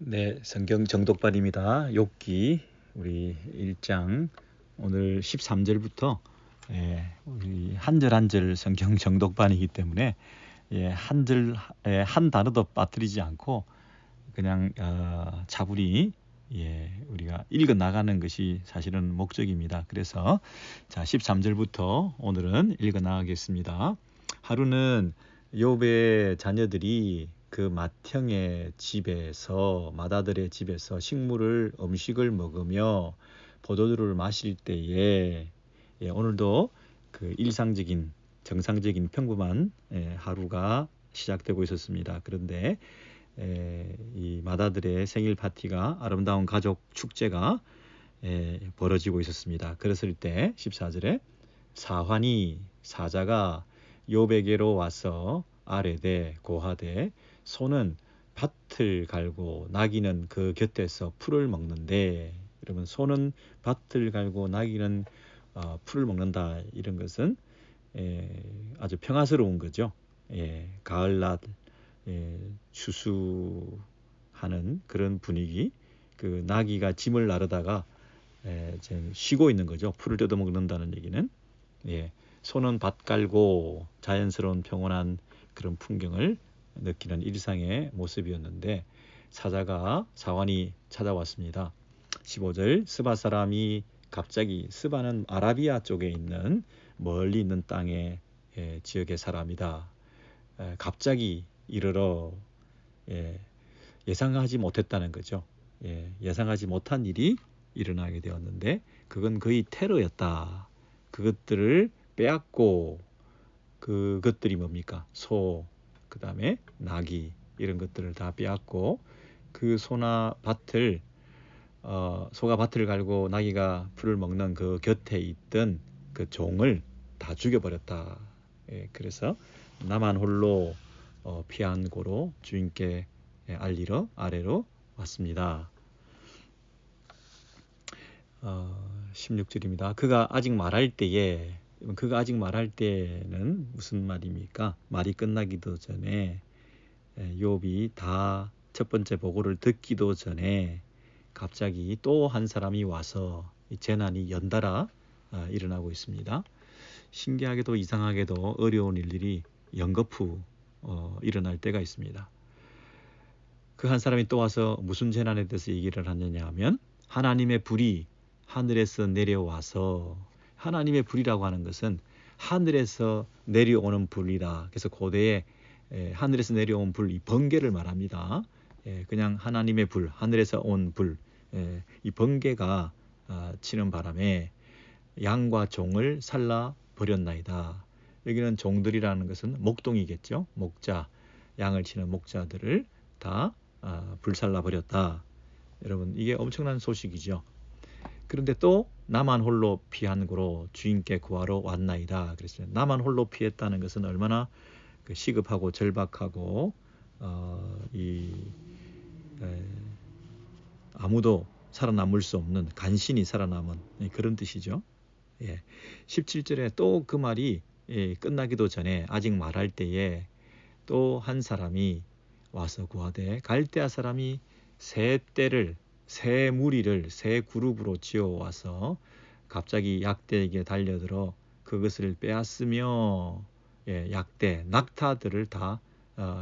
네, 성경 정독반입니다. 욥기 우리 1장 오늘 13절부터 우리 한 절 한 절 성경 정독반이기 때문에 한 절 한 단어도 빠뜨리지 않고 그냥 차분히 우리가 읽어 나가는 것이 사실은 목적입니다. 그래서 자 13절부터 오늘은 읽어 나가겠습니다. 하루는 욥의 자녀들이 그 맏형의 집에서 맏아들의 집에서 음식을 먹으며 포도주를 마실 때에 오늘도 그 일상적인 정상적인 평범한 하루가 시작되고 있었습니다. 그런데 이 맏아들의 생일 파티가 아름다운 가족 축제가 벌어지고 있었습니다. 그랬을 때 14절에 사자가 욥에게로 와서 아뢰되 고하되 소는 밭을 갈고 나귀는 그 곁에서 풀을 먹는데, 여러분 소는 밭을 갈고 나귀는 풀을 먹는다, 이런 것은 아주 평화스러운 거죠. 가을날 추수하는 그런 분위기, 그 나귀가 짐을 나르다가 지금 쉬고 있는 거죠. 풀을 뜯어 먹는다는 얘기는. 소는 밭 갈고 자연스러운 평온한 그런 풍경을 느끼는 일상의 모습이었는데 사환이 찾아왔습니다. 15절 스바 사람이 갑자기, 스바는 아라비아 쪽에 있는 멀리 있는 땅의 지역의 사람이다. 갑자기 이르러 예상하지 못했다는 거죠. 예상하지 못한 일이 일어나게 되었는데 그건 거의 테러였다. 그것들을 빼앗고, 그것들이 뭡니까? 소, 그 다음에 나귀, 이런 것들을 다 빼앗고 그 소가 밭을 갈고 나귀가 풀을 먹는 그 곁에 있던 그 종을 다 죽여버렸다. 그래서 나만 홀로 피한 고로 주인께 알리러 아래로 왔습니다. 16절입니다. 그가 아직 말할 때는 무슨 말입니까? 말이 끝나기도 전에 욥이 다 첫 번째 보고를 듣기도 전에 갑자기 또 한 사람이 와서 이 재난이 연달아 일어나고 있습니다. 신기하게도 이상하게도 어려운 일들이 연거푸 일어날 때가 있습니다. 그 한 사람이 또 와서 무슨 재난에 대해서 얘기를 하느냐 하면, 하나님의 불이 하늘에서 내려와서, 하나님의 불이라고 하는 것은 하늘에서 내려오는 불이다. 그래서 고대에 하늘에서 내려온 불, 이 번개를 말합니다. 그냥 하나님의 불, 하늘에서 온 불, 이 번개가 치는 바람에 양과 종을 살라 버렸나이다. 여기는 종들이라는 것은 목동이겠죠. 목자, 양을 치는 목자들을 다 불살라 버렸다. 여러분, 이게 엄청난 소식이죠. 그런데 또 나만 홀로 피한 고로 주인께 구하러 왔나이다. 그랬어요. 나만 홀로 피했다는 것은 얼마나 시급하고 절박하고 아무도 살아남을 수 없는, 간신히 살아남은 그런 뜻이죠. 17절에 또 그 말이 끝나기도 전에 아직 말할 때에 또 한 사람이 와서 구하되, 갈대아 사람이 새 무리를 새 그룹으로 지어와서 갑자기 약대에게 달려들어 그것을 빼앗으며 낙타들을 다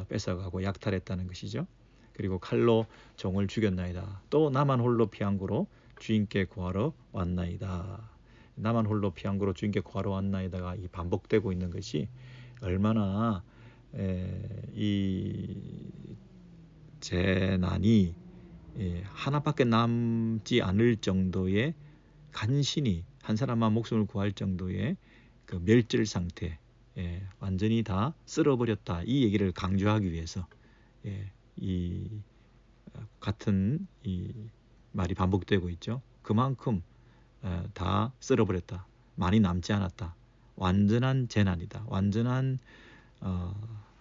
뺏어가고 약탈했다는 것이죠. 그리고 칼로 종을 죽였나이다. 또 나만 홀로 피한 고로 주인께 구하러 왔나이다. 나만 홀로 피한 고로 주인께 구하러 왔나이다가 이 반복되고 있는 것이 얼마나 이 재난이 하나밖에 남지 않을 정도의, 간신히 한 사람만 목숨을 구할 정도의 그 멸절 상태, 완전히 다 쓸어버렸다, 이 얘기를 강조하기 위해서 이 같은 이 말이 반복되고 있죠. 그만큼 다 쓸어버렸다, 많이 남지 않았다, 완전한 재난이다, 완전한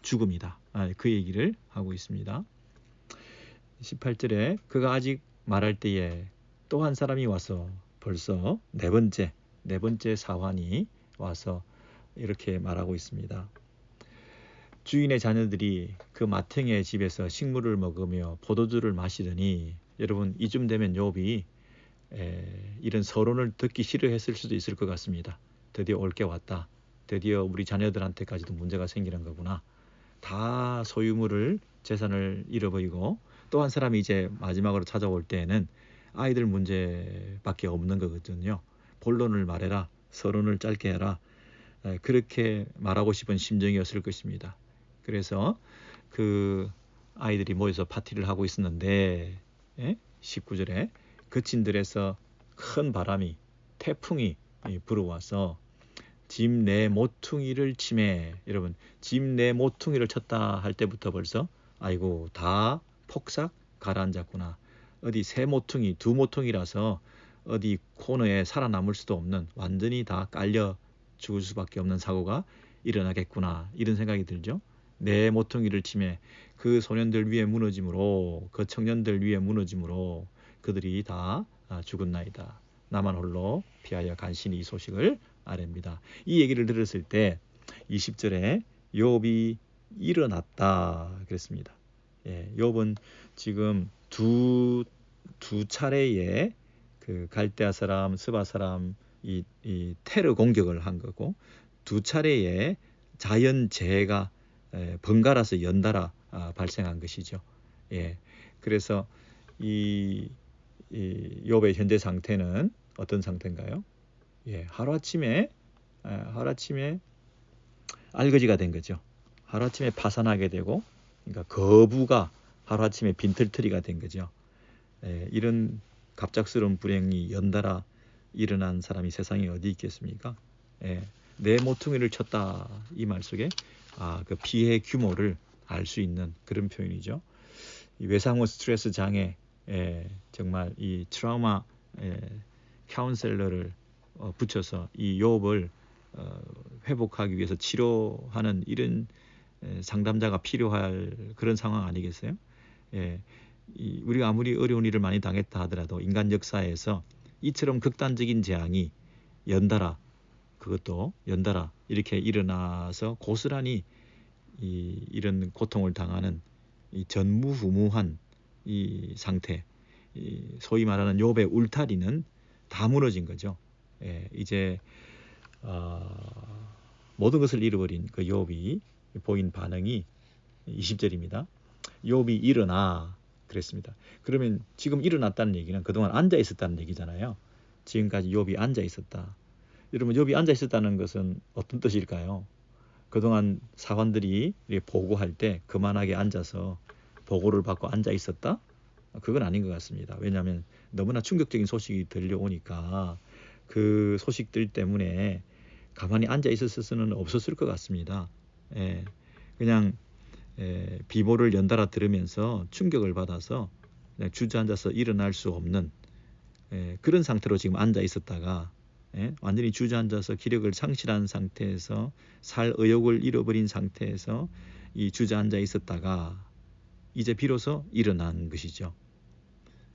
죽음이다, 그 얘기를 하고 있습니다. 18절에 그가 아직 말할 때에 또 한 사람이 와서, 벌써 네 번째 사환이 와서 이렇게 말하고 있습니다. 주인의 자녀들이 그 맏형의 집에서 식물을 먹으며 포도주를 마시더니 여러분 이쯤 되면 욥이 이런 서론을 듣기 싫어했을 수도 있을 것 같습니다. 드디어 올 게 왔다. 드디어 우리 자녀들한테까지도 문제가 생기는 거구나. 다 소유물을 재산을 잃어버리고 또 한 사람이 이제 마지막으로 찾아올 때에는 아이들 문제밖에 없는 거거든요. 본론을 말해라. 서론을 짧게 해라. 그렇게 말하고 싶은 심정이었을 것입니다. 그래서 그 아이들이 모여서 파티를 하고 있었는데 19절에 그친들에서 큰 바람이 태풍이 불어와서 집 내 모퉁이를 치매. 여러분 집 내 모퉁이를 쳤다 할 때부터 벌써 아이고 다 폭삭 가라앉았구나. 어디 세 모퉁이 두 모퉁이라서 어디 코너에 살아남을 수도 없는 완전히 다 깔려 죽을 수밖에 없는 사고가 일어나겠구나 이런 생각이 들죠. 내 모퉁이를 치매 그 소년들 위에 무너짐으로 그 청년들 위에 무너짐으로 그들이 다 죽었나이다. 나만 홀로 피하여 간신히 이 소식을 아렵니다. 이 얘기를 들었을 때 20절에 욥이 일어났다 그랬습니다. 욥은 지금 두 차례의 그 갈대아 사람, 스바 사람 이 테러 공격을 한 거고 두 차례의 자연 재해가 번갈아서 연달아 발생한 것이죠. 그래서 이 욥의 현재 상태는 어떤 상태인가요? 하루아침에 알거지가 된 거죠. 하루아침에 파산하게 되고, 그러니까 거부가 하루아침에 빈털터리가 된 거죠. 이런 갑작스러운 불행이 연달아 일어난 사람이 세상에 어디 있겠습니까? 내 모퉁이를 쳤다 이 말 속에 그 피해 규모를 알 수 있는 그런 표현이죠. 이 외상후 스트레스 장애 정말 이 트라우마 카운셀러를 붙여서 이 욥을 회복하기 위해서 치료하는 이런 상담자가 필요할 그런 상황 아니겠어요? 우리가 아무리 어려운 일을 많이 당했다 하더라도 인간 역사에서 이처럼 극단적인 재앙이 그것도 연달아 이렇게 일어나서 고스란히 이런 고통을 당하는 이 전무후무한 이 상태, 소위 말하는 욥의 울타리는 다 무너진 거죠. 이제 모든 것을 잃어버린 그 욥이 보인 반응이 20절입니다. 욥이 일어나 그랬습니다. 그러면 지금 일어났다는 얘기는 그동안 앉아 있었다는 얘기잖아요. 지금까지 욥이 앉아 있었다. 여러분 욥이 앉아 있었다는 것은 어떤 뜻일까요? 그동안 사관들이 보고할 때 그만하게 앉아서 보고를 받고 앉아 있었다? 그건 아닌 것 같습니다. 왜냐하면 너무나 충격적인 소식이 들려오니까 그 소식들 때문에 가만히 앉아 있었을 수는 없었을 것 같습니다. 그냥 비보를 연달아 들으면서 충격을 받아서 그냥 주저앉아서 일어날 수 없는 그런 상태로 지금 앉아 있었다가 완전히 주저앉아서 기력을 상실한 상태에서 살 의욕을 잃어버린 상태에서 이 주저앉아 있었다가 이제 비로소 일어난 것이죠.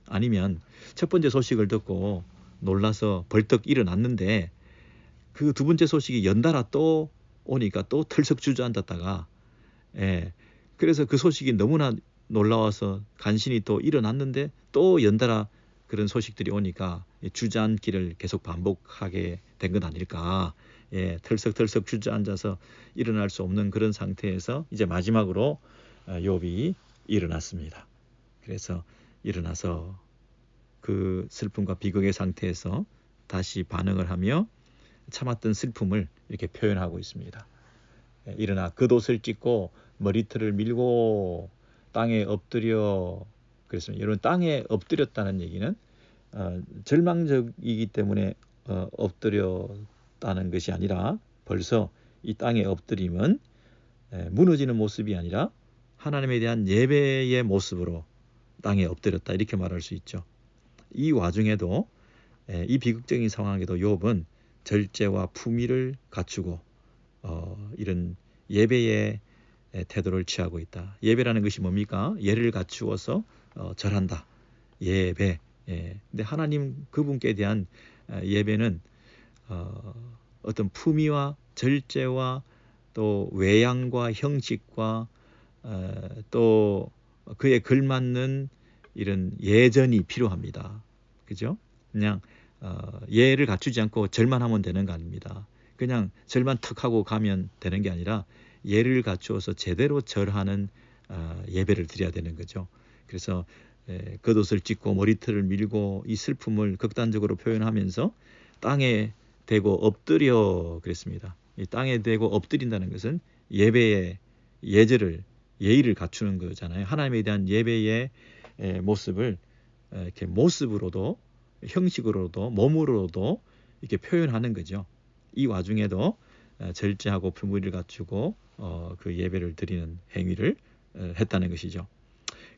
아니면 첫 번째 소식을 듣고 놀라서 벌떡 일어났는데 그 두 번째 소식이 연달아 또 오니까 또 털썩 주저앉았다가 그래서 그 소식이 너무나 놀라워서 간신히 또 일어났는데 또 연달아 그런 소식들이 오니까 주저앉기를 계속 반복하게 된 건 아닐까. 털썩털썩 주저앉아서 일어날 수 없는 그런 상태에서 이제 마지막으로 욥이 일어났습니다. 그래서 일어나서 그 슬픔과 비극의 상태에서 다시 반응을 하며 참았던 슬픔을 이렇게 표현하고 있습니다. 일어나 겉옷을 찢고 머리털을 밀고 땅에 엎드려 그랬습니다. 여러분 땅에 엎드렸다는 얘기는 절망적이기 때문에 엎드렸다는 것이 아니라 벌써 이 땅에 엎드림은 무너지는 모습이 아니라 하나님에 대한 예배의 모습으로 땅에 엎드렸다 이렇게 말할 수 있죠. 이 와중에도 이 비극적인 상황에도 욥은 절제와 품위를 갖추고 이런 예배의 태도를 취하고 있다. 예배라는 것이 뭡니까? 예를 갖추어서 절한다. 예배. 근데 하나님 그분께 대한 예배는 어떤 품위와 절제와 또 외양과 형식과 또 그에 걸맞는 이런 예전이 필요합니다. 그죠? 그냥 예를 갖추지 않고 절만 하면 되는 거 아닙니다. 그냥 절만 턱 하고 가면 되는 게 아니라 예를 갖추어서 제대로 절하는 예배를 드려야 되는 거죠. 그래서 겉옷을 찢고 머리털을 밀고 이 슬픔을 극단적으로 표현하면서 땅에 대고 엎드려 그랬습니다. 이 땅에 대고 엎드린다는 것은 예배의 예의를 갖추는 거잖아요. 하나님에 대한 예배의 모습을 이렇게 모습으로도 형식으로도 몸으로도 이렇게 표현하는 거죠. 이 와중에도 절제하고 품위를 갖추고 그 예배를 드리는 행위를 했다는 것이죠.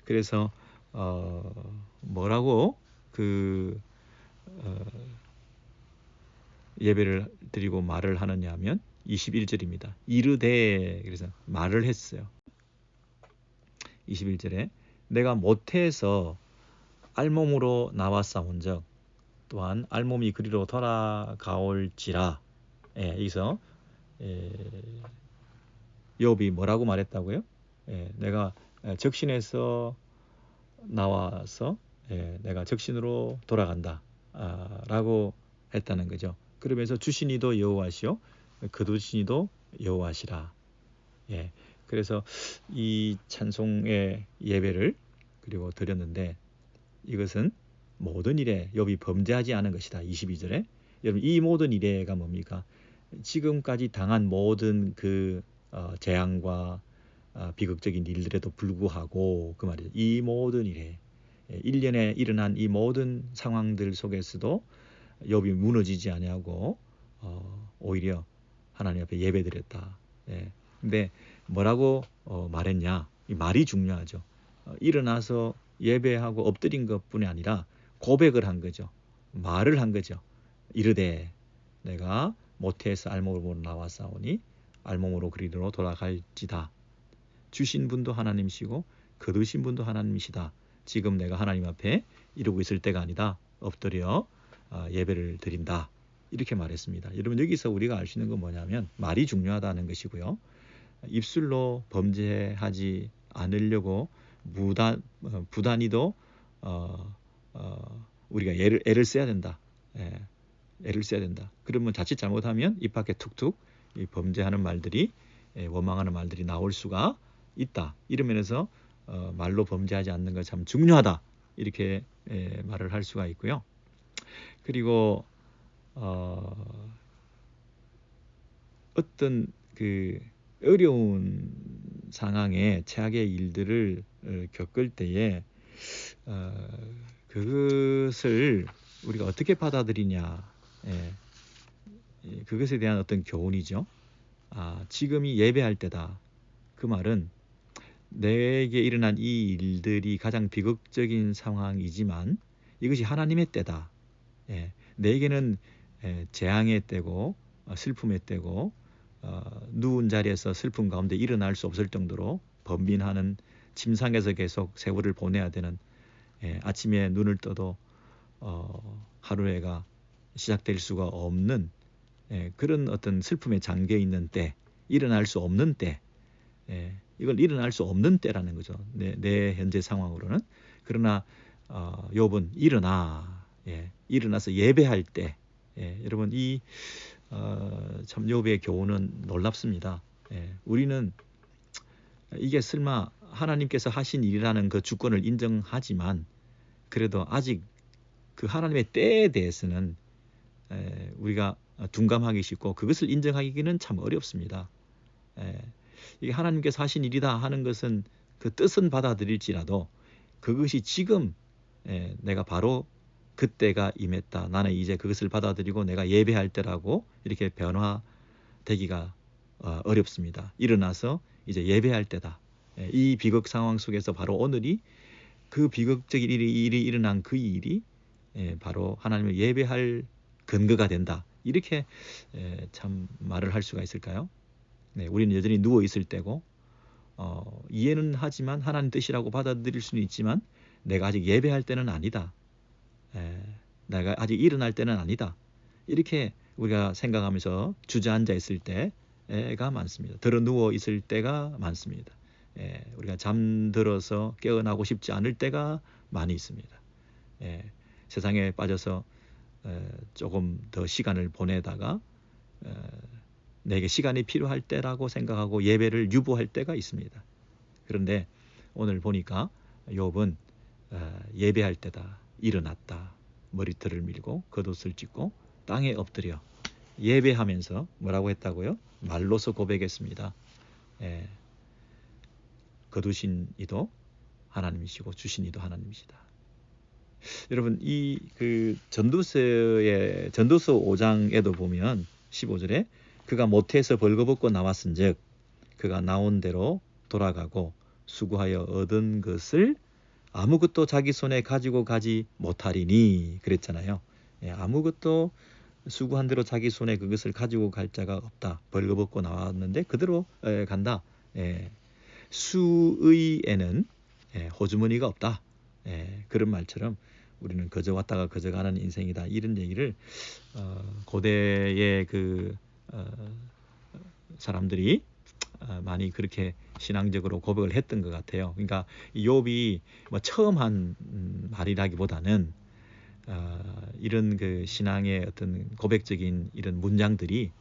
그래서 뭐라고 그 예배를 드리고 말을 하느냐 하면 21절입니다. 이르되 그래서 말을 했어요. 21절에 내가 모태에서 알몸으로 나왔사온즉 또한 알몸이 그리로 돌아가올지라. 여기서 욥이 뭐라고 말했다고요? 내가 적신에서 나와서 내가 적신으로 돌아간다 라고 했다는 거죠. 그러면서 주신이도 여호와시요 거두신이도 여호와시라. 그래서 이 찬송의 예배를 그리고 드렸는데 이것은 모든 일에 욥이 범죄하지 않은 것이다. 22절에 여러분 이 모든 일에가 뭡니까? 지금까지 당한 모든 그 재앙과 비극적인 일들에도 불구하고 그 말이죠. 이 모든 일에 1년에 일어난 이 모든 상황들 속에서도 욥이 무너지지 아니하고 오히려 하나님 앞에 예배드렸다. 근데 뭐라고 말했냐? 이 말이 중요하죠. 일어나서 예배하고 엎드린 것뿐이 아니라 고백을 한 거죠. 말을 한 거죠. 이르되 내가 모태에서 알몸으로 나왔사오니 알몸으로 그리로 돌아갈지다. 주신 분도 하나님이시고 거두신 분도 하나님이시다. 지금 내가 하나님 앞에 이러고 있을 때가 아니다. 엎드려 예배를 드린다. 이렇게 말했습니다. 여러분 여기서 우리가 알 수 있는 건 뭐냐면 말이 중요하다는 것이고요. 입술로 범죄하지 않으려고 부단히도 우리가 애를 써야 된다. 애를 써야 된다. 그러면 자칫 잘못하면 입 밖에 툭툭 범죄하는 말들이 원망하는 말들이 나올 수가 있다. 이런 면에서 말로 범죄하지 않는 것 참 중요하다. 이렇게 말을 할 수가 있고요. 그리고 어떤 그 어려운 상황에 최악의 일들을 겪을 때에 그것을 우리가 어떻게 받아들이냐, 그것에 대한 어떤 교훈이죠. 지금이 예배할 때다. 그 말은 내게 일어난 이 일들이 가장 비극적인 상황이지만 이것이 하나님의 때다. 내게는 재앙의 때고 슬픔의 때고 누운 자리에서 슬픔 가운데 일어날 수 없을 정도로 번민하는 침상에서 계속 세월을 보내야 되는 아침에 눈을 떠도 하루해가 시작될 수가 없는 그런 어떤 슬픔에 잠겨 있는 때, 일어날 수 없는 때, 이걸 일어날 수 없는 때라는 거죠. 내 현재 상황으로는. 그러나 욥은 일어나서 예배할 때, 여러분 이 참 욥의 교훈은 놀랍습니다. 우리는 이게 설마 하나님께서 하신 일이라는 그 주권을 인정하지만 그래도 아직 그 하나님의 때에 대해서는 우리가 둔감하기 쉽고 그것을 인정하기는 참 어렵습니다. 이게 하나님께서 하신 일이다 하는 것은 그 뜻은 받아들일지라도 그것이 지금 내가 바로 그때가 임했다. 나는 이제 그것을 받아들이고 내가 예배할 때라고 이렇게 변화되기가 어렵습니다. 일어나서 이제 예배할 때다. 이 비극 상황 속에서 바로 오늘이 그 비극적인 일이 일어난 그 일이 바로 하나님을 예배할 근거가 된다. 이렇게 참 말을 할 수가 있을까요? 우리는 여전히 누워 있을 때고 이해는 하지만 하나님 뜻이라고 받아들일 수는 있지만 내가 아직 예배할 때는 아니다. 내가 아직 일어날 때는 아니다. 이렇게 우리가 생각하면서 주저앉아 있을 때 때가 많습니다. 들어 누워 있을 때가 많습니다. 우리가 잠들어서 깨어나고 싶지 않을 때가 많이 있습니다. 세상에 빠져서 조금 더 시간을 보내다가 내게 시간이 필요할 때라고 생각하고 예배를 유보할 때가 있습니다. 그런데 오늘 보니까 욥은 예배할 때다, 일어났다, 머리털을 밀고 겉옷을 찢고 땅에 엎드려 예배하면서 뭐라고 했다고요? 말로서 고백했습니다. 거두신 이도 하나님이시고 주신 이도 하나님이시다. 여러분, 이 전도서 5장에도 보면 15절에 그가 모태에서 벌거벗고 나왔은즉 그가 나온 대로 돌아가고 수고하여 얻은 것을 아무것도 자기 손에 가지고 가지 못하리니 그랬잖아요. 아무것도 수고한 대로 자기 손에 그것을 가지고 갈 자가 없다. 벌거벗고 나왔는데 그대로 간다. 수의에는 호주머니가 없다. 그런 말처럼 우리는 거저 왔다가 거저 가는 인생이다. 이런 얘기를 고대의 사람들이 많이 그렇게 신앙적으로 고백을 했던 것 같아요. 그러니까 욥이 뭐 처음 한 말이라기보다는 이런 신앙의 어떤 고백적인 이런 문장들이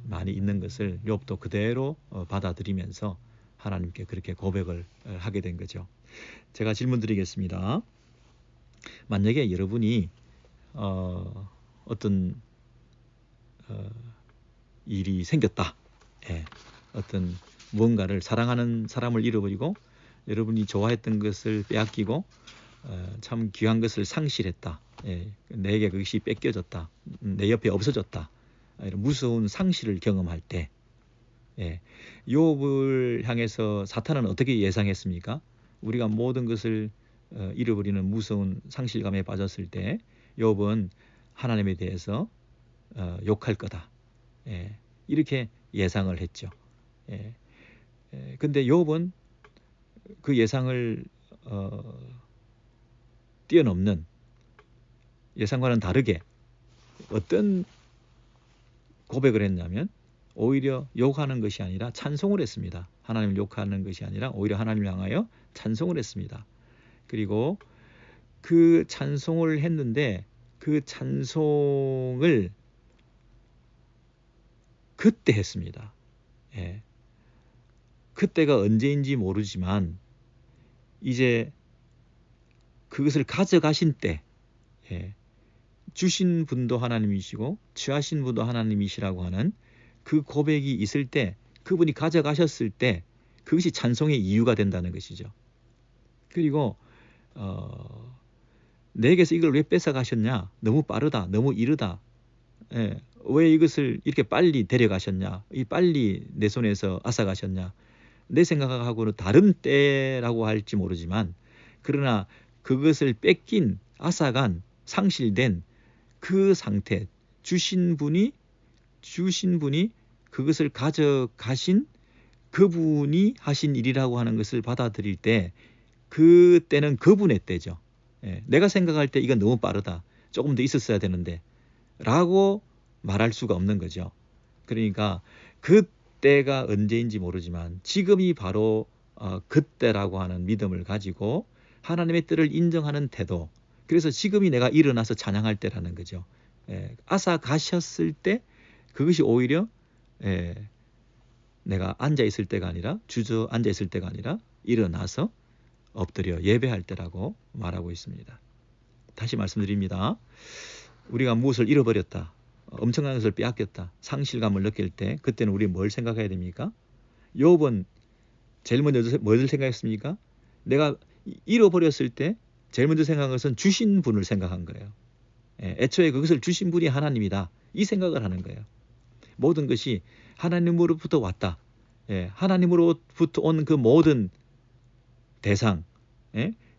많이 있는 것을 욥도 그대로 받아들이면서 하나님께 그렇게 고백을 하게 된 거죠. 제가 질문 드리겠습니다. 만약에 여러분이 어떤 일이 생겼다. 어떤 무언가를 사랑하는 사람을 잃어버리고 여러분이 좋아했던 것을 빼앗기고 참 귀한 것을 상실했다. 내게 그것이 뺏겨졌다. 내 옆에 없어졌다. 이런 무서운 상실을 경험할 때 욥을 향해서 사탄은 어떻게 예상했습니까? 우리가 모든 것을 잃어버리는 무서운 상실감에 빠졌을 때 욥은 하나님에 대해서 욕할 거다. 이렇게 예상을 했죠. 근데 욥은 그 예상을 뛰어넘는 예상과는 다르게 어떤 고백을 했냐면 오히려 욕하는 것이 아니라 찬송을 했습니다. 하나님을 욕하는 것이 아니라 오히려 하나님을 향하여 찬송을 했습니다. 그리고 그 찬송을 했는데 그 찬송을 그때 했습니다. 그때가 언제인지 모르지만 이제 그것을 가져가신 때 주신 분도 하나님이시고 취하신 분도 하나님이시라고 하는 그 고백이 있을 때 그분이 가져가셨을 때 그것이 찬송의 이유가 된다는 것이죠. 그리고 내게서 이걸 왜 뺏어가셨냐? 너무 빠르다. 너무 이르다. 왜 이것을 이렇게 빨리 데려가셨냐? 빨리 내 손에서 앗아가셨냐? 내 생각하고는 다른 때라고 할지 모르지만 그러나 그것을 뺏긴 앗아간 상실된 그 상태 주신 분이 그것을 가져가신 그분이 하신 일이라고 하는 것을 받아들일 때 그때는 그분의 때죠. 내가 생각할 때 이건 너무 빠르다. 조금 더 있었어야 되는데 라고 말할 수가 없는 거죠. 그러니까 그때가 언제인지 모르지만 지금이 바로 그때라고 하는 믿음을 가지고 하나님의 뜻을 인정하는 태도. 그래서 지금이 내가 일어나서 찬양할 때라는 거죠. 앗아 가셨을 때 그것이 오히려 내가 앉아있을 때가 아니라 주저앉아있을 때가 아니라 일어나서 엎드려 예배할 때라고 말하고 있습니다. 다시 말씀드립니다. 우리가 무엇을 잃어버렸다. 엄청난 것을 빼앗겼다. 상실감을 느낄 때 그때는 우리 뭘 생각해야 됩니까? 욥은 제일 먼저 뭘 생각했습니까? 내가 잃어버렸을 때 제일 먼저 생각한 것은 주신 분을 생각한 거예요. 애초에 그것을 주신 분이 하나님이다. 이 생각을 하는 거예요. 모든 것이 하나님으로부터 왔다. 하나님으로부터 온 그 모든 대상,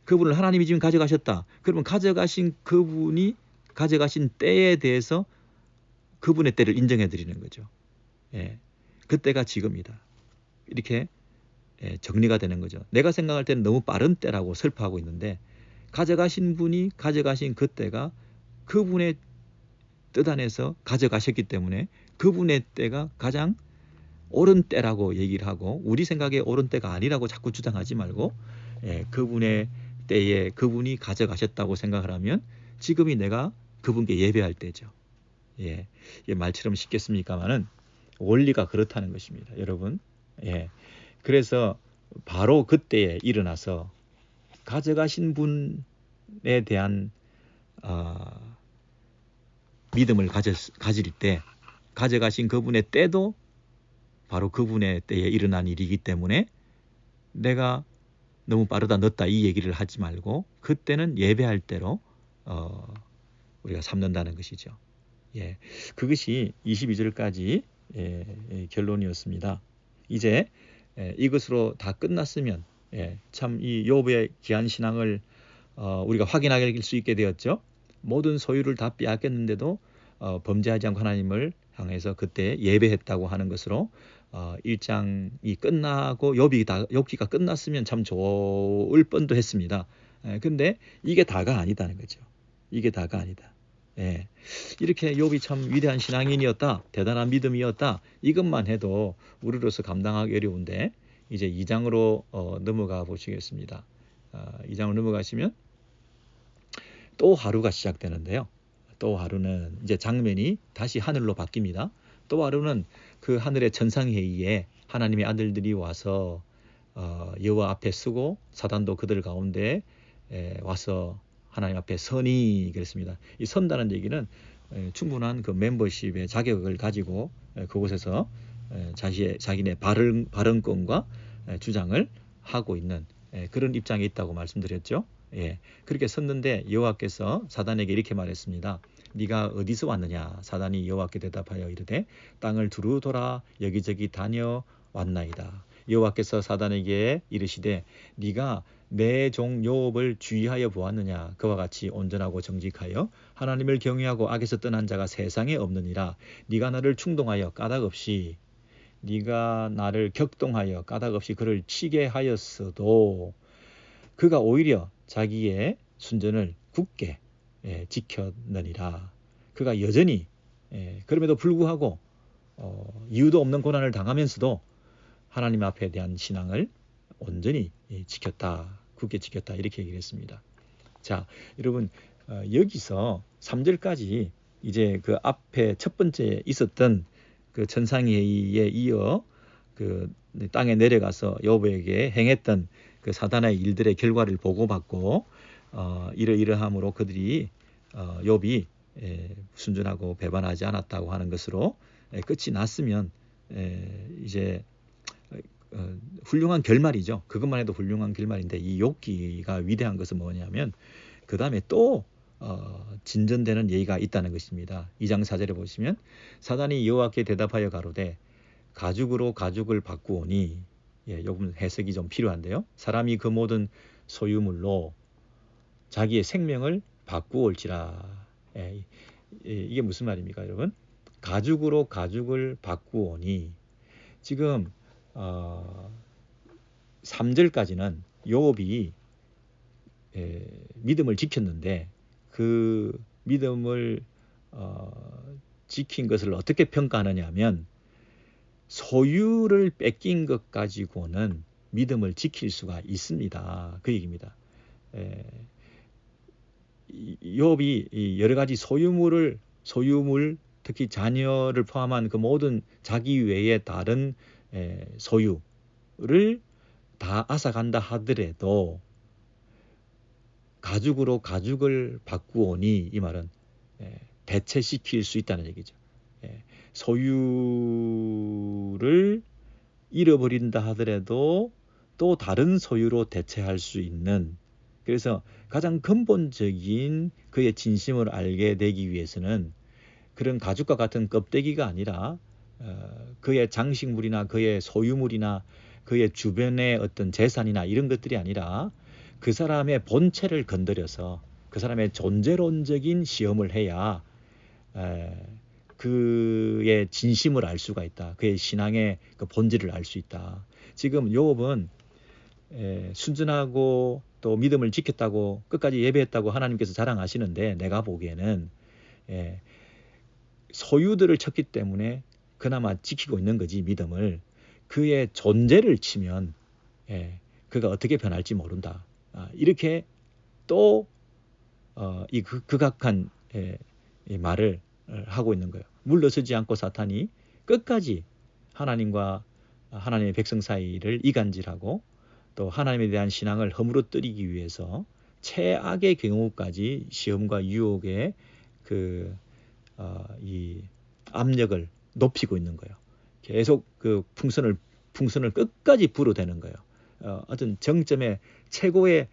그분을 하나님이 지금 가져가셨다. 그러면 가져가신 그분이 가져가신 때에 대해서 그분의 때를 인정해 드리는 거죠. 그때가 지금이다. 이렇게 정리가 되는 거죠. 내가 생각할 때는 너무 빠른 때라고 설파하고 있는데 가져가신 분이 가져가신 그때가 그분의 뜻 안에서 가져가셨기 때문에 그분의 때가 가장 옳은 때라고 얘기를 하고 우리 생각에 옳은 때가 아니라고 자꾸 주장하지 말고 그분의 때에 그분이 가져가셨다고 생각을 하면 지금이 내가 그분께 예배할 때죠. 예, 이게 말처럼 쉽겠습니까만은 원리가 그렇다는 것입니다, 여러분. 예, 그래서 바로 그때에 일어나서 가져가신 분에 대한 믿음을 가질 때 가져가신 그분의 때도 바로 그분의 때에 일어난 일이기 때문에 내가 너무 빠르다 늦다 이 얘기를 하지 말고 그때는 예배할 때로 우리가 삼는다는 것이죠. 예, 그것이 22절까지 결론이었습니다. 이제 이것으로 다 끝났으면 참 이 욥의 귀한 신앙을 우리가 확인할 수 있게 되었죠. 모든 소유를 다 빼앗겼는데도 범죄하지 않고 하나님을 향해서 그때 예배했다고 하는 것으로 1장이 끝나고 욥기가 끝났으면 참 좋을 뻔도 했습니다. 근데 이게 다가 아니다는 거죠. 이게 다가 아니다. 이렇게 욥이 참 위대한 신앙인이었다, 대단한 믿음이었다, 이것만 해도 우리로서 감당하기 어려운데 이제 2장으로 넘어가 보시겠습니다. 2장으로 넘어가시면 또 하루가 시작되는데요. 또 하루는 이제 장면이 다시 하늘로 바뀝니다. 또 하루는 그 하늘의 천상회의에 하나님의 아들들이 와서 여호와 앞에 서고 사단도 그들 가운데 와서 하나님 앞에 서니 그랬습니다. 이 선다는 얘기는 충분한 그 멤버십의 자격을 가지고 그곳에서 자기네 발언권과 주장을 하고 있는 그런 입장에 있다고 말씀드렸죠. 그렇게 섰는데 여호와께서 사단에게 이렇게 말했습니다. 네가 어디서 왔느냐? 사단이 여호와께 대답하여 이르되 땅을 두루 돌아 여기저기 다녀왔나이다. 여호와께서 사단에게 이르시되 네가 내 종 욥을 주의하여 보았느냐? 그와 같이 온전하고 정직하여 하나님을 경외하고 악에서 떠난 자가 세상에 없느니라. 네가 나를 충동하여 까닭없이 네가 나를 격동하여 까닭없이 그를 치게 하였어도 그가 오히려 자기의 순전을 굳게 지켰느니라. 그가 여전히 그럼에도 불구하고 이유도 없는 고난을 당하면서도 하나님 앞에 대한 신앙을 온전히 지켰다, 굳게 지켰다 이렇게 얘기를 했습니다. 자, 여러분 여기서 3절까지 이제 그 앞에 첫 번째 있었던 그 천상회의에 이어 그 땅에 내려가서 욥에게 행했던 그 사단의 일들의 결과를 보고받고 이러이러함으로 그들이 욥이 순전하고 배반하지 않았다고 하는 것으로 끝이 났으면 이제 훌륭한 결말이죠. 그것만 해도 훌륭한 결말인데 이 욥기가 위대한 것은 뭐냐면 그 다음에 또 진전되는 예의가 있다는 것입니다. 2장 4절에 보시면 사단이 여호와께 대답하여 가로되 가죽으로 가죽을 바꾸오니 요금 해석이 좀 필요한데요. 사람이 그 모든 소유물로 자기의 생명을 바꾸올지라. 이게 무슨 말입니까, 여러분? 가죽으로 가죽을 바꾸오니 지금 3절까지는 욥이 믿음을 지켰는데 그 믿음을 지킨 것을 어떻게 평가하느냐 하면 소유를 뺏긴 것 가지고는 믿음을 지킬 수가 있습니다. 그 얘기입니다. 욥이 여러 가지 소유물 특히 자녀를 포함한 그 모든 자기 외의 다른 소유를 다 앗아간다 하더라도 가죽으로 가죽을 바꾸오니 이 말은 대체시킬 수 있다는 얘기죠. 소유를 잃어버린다 하더라도 또 다른 소유로 대체할 수 있는, 그래서 가장 근본적인 그의 진심을 알게 되기 위해서는 그런 가죽과 같은 껍데기가 아니라 그의 장식물이나 그의 소유물이나 그의 주변의 어떤 재산이나 이런 것들이 아니라 그 사람의 본체를 건드려서 그 사람의 존재론적인 시험을 해야 그의 진심을 알 수가 있다. 그의 신앙의 그 본질을 알 수 있다. 지금 욥은 순전하고 또 믿음을 지켰다고 끝까지 예배했다고 하나님께서 자랑하시는데 내가 보기에는 소유들을 쳤기 때문에 그나마 지키고 있는 거지 믿음을. 그의 존재를 치면 그가 어떻게 변할지 모른다. 이렇게 또 이 극악한 이 말을 하고 있는 거예요. 물러서지 않고 사탄이 끝까지 하나님과 하나님의 백성 사이를 이간질하고 또 하나님에 대한 신앙을 허물어뜨리기 위해서 최악의 경우까지 시험과 유혹의 이 압력을 높이고 있는 거예요. 계속 그 풍선을 끝까지 불어대는 거예요. 어떤 정점의 최고에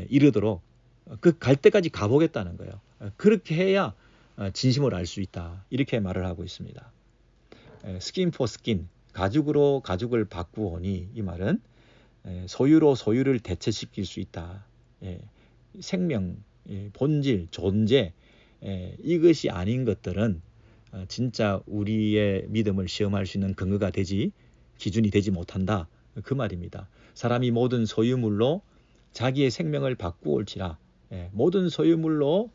이르도록 그 갈 때까지 가보겠다는 거예요. 그렇게 해야 진심을 알 수 있다. 이렇게 말을 하고 있습니다. 스킨 포 스킨, 가죽으로 가죽을 바꾸오니, 이 말은 소유로 소유를 대체시킬 수 있다. 생명, 본질, 존재, 이것이 아닌 것들은 진짜 우리의 믿음을 시험할 수 있는 근거가 기준이 되지 못한다. 그 말입니다. 사람이 모든 소유물로 자기의 생명을 바꾸올지라, 모든 소유물로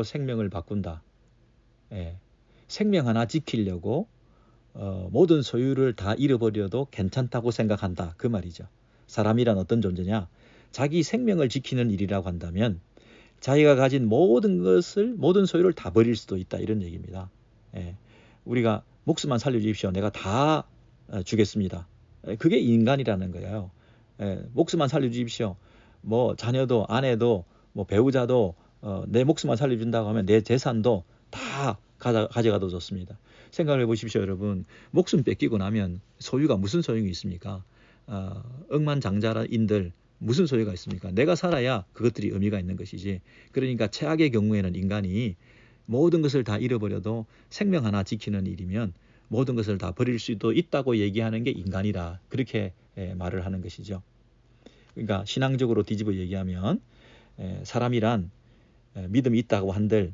생명을 바꾼다. 생명 하나 지키려고 모든 소유를 다 잃어버려도 괜찮다고 생각한다. 그 말이죠. 사람이란 어떤 존재냐? 자기 생명을 지키는 일이라고 한다면 자기가 가진 모든 소유를 다 버릴 수도 있다. 이런 얘기입니다. 우리가 목숨만 살려주십시오. 내가 다 주겠습니다. 그게 인간이라는 거예요. 목숨만 살려주십시오. 뭐 자녀도 아내도 뭐 배우자도 내 목숨만 살려준다고 하면 내 재산도 다 가져가도 좋습니다. 생각을 해보십시오, 여러분. 목숨 뺏기고 나면 소유가 무슨 소용이 있습니까? 억만장자인들 무슨 소유가 있습니까? 내가 살아야 그것들이 의미가 있는 것이지. 그러니까 최악의 경우에는 인간이 모든 것을 다 잃어버려도 생명 하나 지키는 일이면 모든 것을 다 버릴 수도 있다고 얘기하는 게 인간이다. 그렇게 말을 하는 것이죠. 그러니까 신앙적으로 뒤집어 얘기하면 사람이란 믿음이 있다고 한들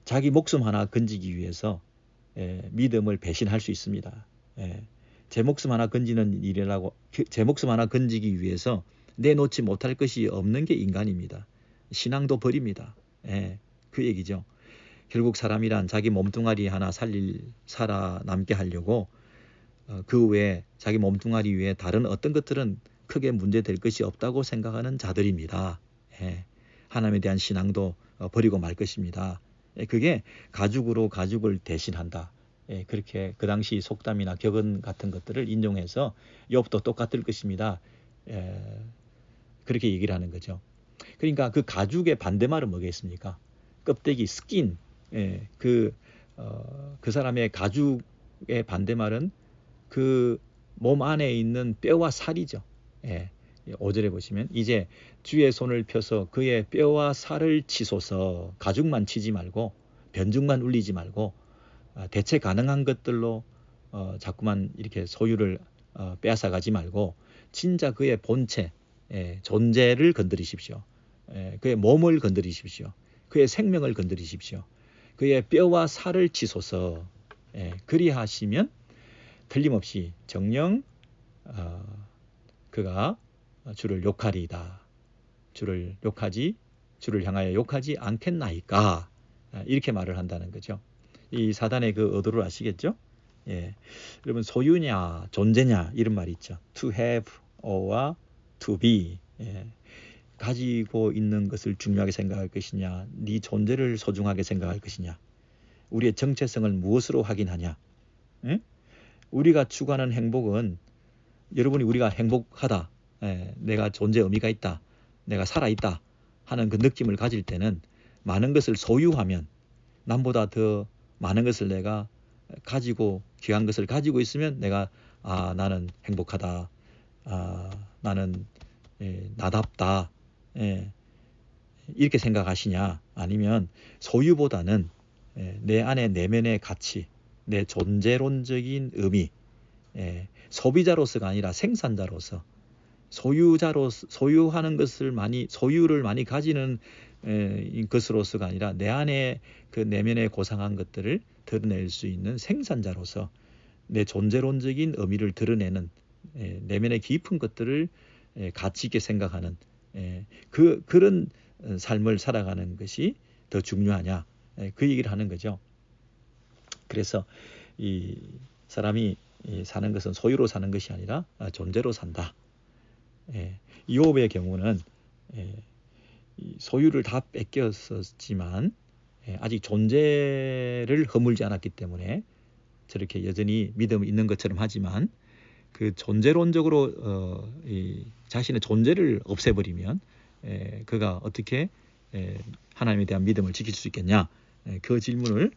자기 목숨 하나 건지기 위해서 믿음을 배신할 수 있습니다. 제 목숨 하나 건지기 위해서 내놓지 못할 것이 없는 게 인간입니다. 신앙도 버립니다. 그 얘기죠. 결국 사람이란 자기 몸뚱아리 하나 살아남게 하려고 그 외에 자기 몸뚱아리 외에 다른 어떤 것들은 크게 문제될 것이 없다고 생각하는 자들입니다. 하나님에 대한 신앙도 버리고 말 것입니다. 그게 가죽으로 가죽을 대신한다. 그렇게 그 당시 속담이나 격언 같은 것들을 인용해서 욥도 똑같을 것입니다. 그렇게 얘기를 하는 거죠. 그러니까 그 가죽의 반대말은 뭐겠습니까? 껍데기, 스킨. 그 사람의 가죽의 반대말은 그 몸 안에 있는 뼈와 살이죠. 5절에 보시면 이제 주의 손을 펴서 그의 뼈와 살을 치소서. 가죽만 치지 말고 변죽만 울리지 말고 대체 가능한 것들로 자꾸만 이렇게 소유를 빼앗아가지 말고 진짜 그의 본체, 존재를 건드리십시오. 그의 몸을 건드리십시오. 그의 생명을 건드리십시오. 그의 뼈와 살을 치소서. 그리하시면 틀림없이 정녕 그가 주를 욕하리이다. 주를 향하여 욕하지 않겠나이까. 이렇게 말을 한다는 거죠. 이 사단의 그 의도를 아시겠죠? 여러분, 소유냐 존재냐 이런 말이 있죠. To have or to be. 가지고 있는 것을 중요하게 생각할 것이냐, 네 존재를 소중하게 생각할 것이냐, 우리의 정체성을 무엇으로 확인하냐. 우리가 추구하는 행복은 우리가 행복하다, 내가 존재 의미가 있다, 내가 살아있다 하는 그 느낌을 가질 때는 많은 것을 소유하면, 남보다 더 많은 것을 내가 가지고 귀한 것을 가지고 있으면 내가 나는 행복하다, 나는 나답다, 이렇게 생각하시냐, 아니면 소유보다는 내 안에 내면의 가치, 내 존재론적인 의미, 소비자로서가 아니라 생산자로서, 소유하는 것을 소유를 많이 가지는 것으로서가 아니라 내 안에 그 내면의 고상한 것들을 드러낼 수 있는 생산자로서 내 존재론적인 의미를 드러내는, 내면의 깊은 것들을 가치 있게 생각하는 그런 삶을 살아가는 것이 더 중요하냐, 그 얘기를 하는 거죠. 그래서 이 사람이 사는 것은 소유로 사는 것이 아니라 존재로 산다. 이욥의 경우는 소유를 다 뺏겼었지만 아직 존재를 허물지 않았기 때문에 저렇게 여전히 믿음이 있는 것처럼 하지만 그 존재론적으로 자신의 존재를 없애버리면 그가 어떻게 하나님에 대한 믿음을 지킬 수 있겠냐, 그 질문을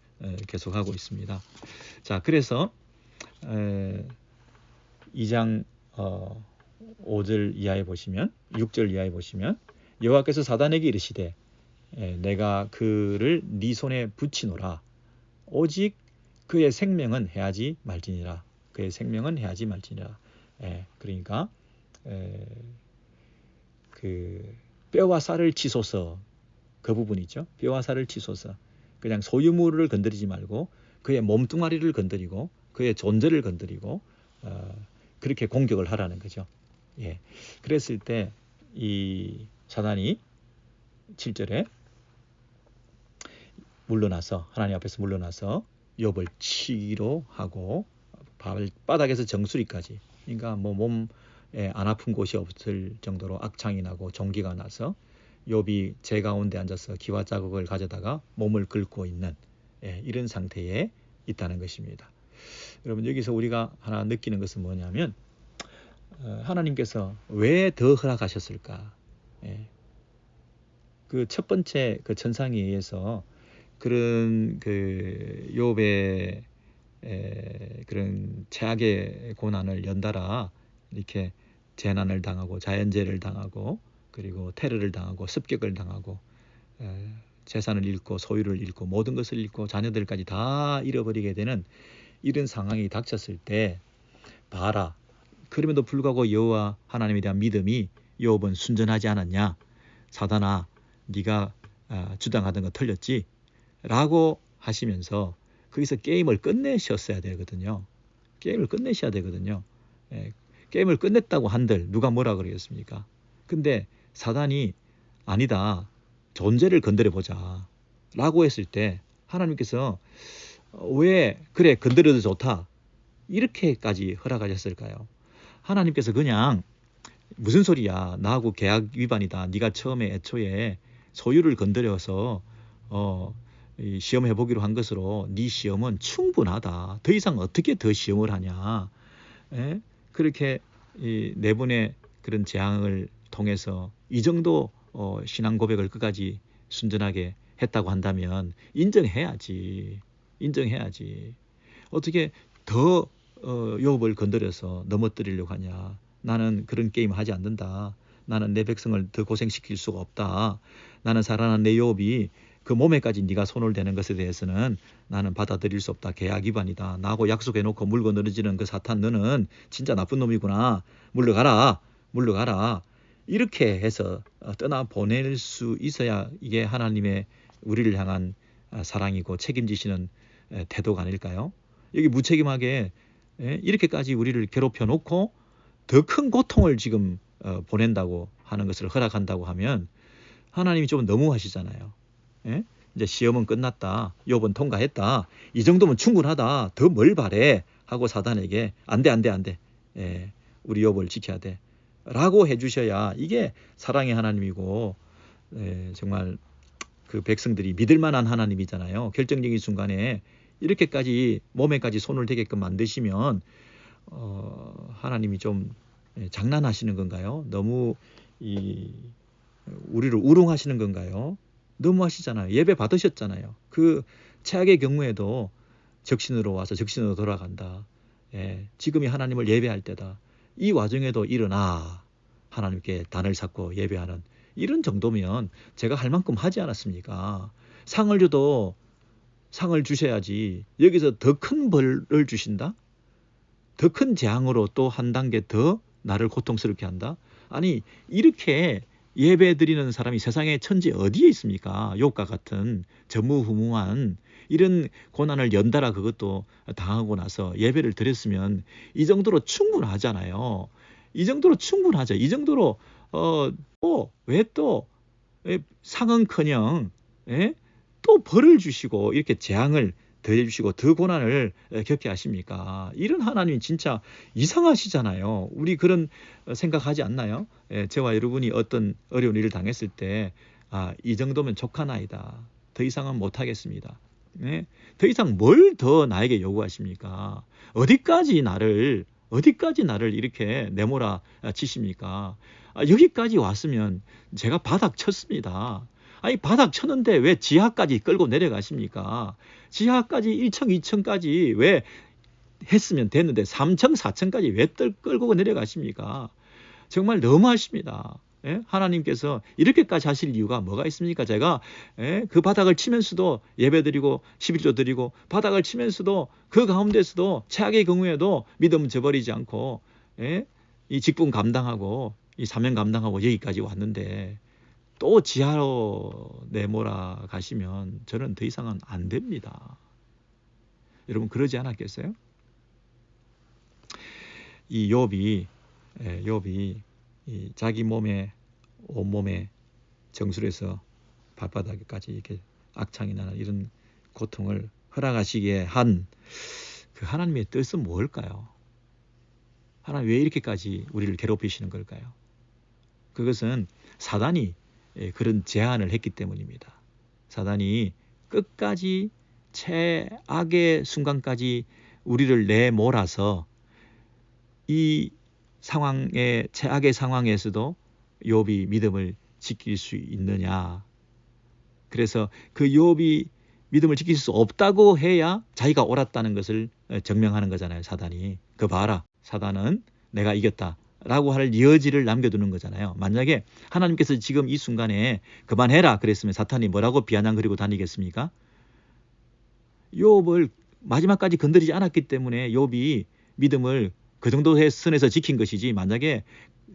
계속하고 있습니다. 자, 그래서 2장 5절 이하에 보시면, 6절 이하에 보시면 여호와께서 사단에게 이르시되 내가 그를 네 손에 붙이노라. 오직 그의 생명은 해하지 말지니라. 그의 생명은 해하지 말지니라. 그러니까 그 뼈와 살을 치소서, 그 부분이죠. 뼈와 살을 치소서. 그냥 소유물을 건드리지 말고 그의 몸뚱아리를 건드리고 그의 존재를 건드리고 그렇게 공격을 하라는 거죠. 그랬을 때 이 사단이 7절에 물러나서, 하나님 앞에서 물러나서 욥을 치기로 하고 바닥에서 정수리까지, 그러니까 뭐 몸에 안 아픈 곳이 없을 정도로 악창이 나고 종기가 나서 욥이 제 가운데 앉아서 기와 자국을 가져다가 몸을 긁고 있는 이런 상태에 있다는 것입니다. 여러분, 여기서 우리가 하나 느끼는 것은 뭐냐면 하나님께서 왜 더 허락하셨을까? 그 첫 번째 그 천상에 의해서 그런 그 욥의 그런 최악의 고난을 연달아 이렇게 재난을 당하고 자연재해를 당하고 그리고 테러를 당하고 습격을 당하고 재산을 잃고 소유를 잃고 모든 것을 잃고 자녀들까지 다 잃어버리게 되는 이런 상황이 닥쳤을 때 봐라, 그럼에도 불구하고 여호와 하나님에 대한 믿음이 욥은 순전하지 않았냐, 사단아 네가 주장하던 거 틀렸지? 라고 하시면서 거기서 게임을 끝내셨어야 되거든요. 게임을 끝내셔야 되거든요. 게임을 끝냈다고 한들 누가 뭐라 그러겠습니까? 근데 사단이 아니다, 존재를 건드려보자 라고 했을 때 하나님께서 왜 그래 건드려도 좋다 이렇게까지 허락하셨을까요? 하나님께서 그냥 무슨 소리야, 나하고 계약 위반이다, 네가 처음에 애초에 소유를 건드려서 시험해보기로 한 것으로 네 시험은 충분하다, 더 이상 어떻게 더 시험을 하냐, 그렇게 네 번의 그런 재앙을 통해서 이 정도 신앙 고백을 끝까지 순전하게 했다고 한다면 인정해야지. 어떻게 더 욥을 건드려서 넘어뜨리려고 하냐. 나는 그런 게임 하지 않는다. 나는 내 백성을 더 고생시킬 수가 없다. 나는 살아난 내 욥이 그 몸에까지 네가 손을 대는 것에 대해서는 나는 받아들일 수 없다. 계약 위반이다. 나하고 약속해놓고 물고 늘어지는 그 사탄, 너는 진짜 나쁜 놈이구나. 물러가라. 이렇게 해서 떠나보낼 수 있어야 이게 하나님의 우리를 향한 사랑이고 책임지시는 태도가 아닐까요? 여기 무책임하게 이렇게까지 우리를 괴롭혀 놓고 더 큰 고통을 지금 보낸다고 하는 것을 허락한다고 하면 하나님이 좀 너무하시잖아요. 이제 시험은 끝났다. 욥은 통과했다. 이 정도면 충분하다. 더 뭘 바래? 하고 사단에게 안 돼. 우리 욥을 지켜야 돼. 라고 해주셔야 이게 사랑의 하나님이고 정말 그 백성들이 믿을 만한 하나님이잖아요. 결정적인 순간에 이렇게까지 몸에까지 손을 대게끔 만드시면 하나님이 좀 장난하시는 건가요? 너무 우리를 우롱하시는 건가요? 너무 하시잖아요. 예배 받으셨잖아요. 그 최악의 경우에도 적신으로 와서 적신으로 돌아간다. 지금이 하나님을 예배할 때다. 이 와중에도 일어나 하나님께 단을 쌓고 예배하는 이런 정도면 제가 할 만큼 하지 않았습니까? 상을 줘도 상을 주셔야지 여기서 더 큰 벌을 주신다? 더 큰 재앙으로 또 한 단계 더 나를 고통스럽게 한다? 아니 이렇게 예배 드리는 사람이 세상에 천지 어디에 있습니까? 욥과 같은 전무후무한 이런 고난을 연달아 그것도 당하고 나서 예배를 드렸으면 이 정도로 충분하잖아요. 이 정도로 충분하죠. 이 정도로 왜 또 상은커녕 또 벌을 주시고 이렇게 재앙을 더해주시고 더 고난을 겪게 하십니까? 이런 하나님 진짜 이상하시잖아요. 우리 그런 생각하지 않나요? 저와 여러분이 어떤 어려운 일을 당했을 때 이 정도면 족하나이다. 더 이상은 못하겠습니다. 네? 더 이상 뭘 더 나에게 요구하십니까? 어디까지 나를 이렇게 내몰아 치십니까? 여기까지 왔으면 제가 바닥 쳤습니다. 아니 바닥 쳤는데 왜 지하까지 끌고 내려가십니까? 지하까지 1층, 2층까지 왜 했으면 됐는데 3층, 4층까지 왜 끌고 내려가십니까? 정말 너무하십니다. 예? 하나님께서 이렇게까지 하실 이유가 뭐가 있습니까? 제가 그 바닥을 치면서도 예배드리고 11조 드리고 바닥을 치면서도 그 가운데서도 최악의 경우에도 믿음 저버리지 않고 이 직분 감당하고 이 사명 감당하고 여기까지 왔는데 또 지하로 내몰아 가시면 저는 더 이상은 안 됩니다. 여러분 그러지 않았겠어요? 이 욥이 이 자기 몸에 온몸에 정수리에서 발바닥까지 이렇게 악창이 나는 이런 고통을 허락하시기에 한 그 하나님의 뜻은 뭘까요? 하나님 왜 이렇게까지 우리를 괴롭히시는 걸까요? 그것은 사단이 그런 제안을 했기 때문입니다. 사단이 끝까지 최악의 순간까지 우리를 내몰아서 이 상황의 최악의 상황에서도 욥이 믿음을 지킬 수 있느냐. 그래서 그 욥이 믿음을 지킬 수 없다고 해야 자기가 옳았다는 것을 증명하는 거잖아요. 사단이. 그 봐라. 사단은 내가 이겼다. 라고 할 여지를 남겨두는 거잖아요. 만약에 하나님께서 지금 이 순간에 그만해라 그랬으면 사탄이 뭐라고 비아냥거리고 다니겠습니까? 욥을 마지막까지 건드리지 않았기 때문에 욥이 믿음을 그 정도의 선에서 지킨 것이지 만약에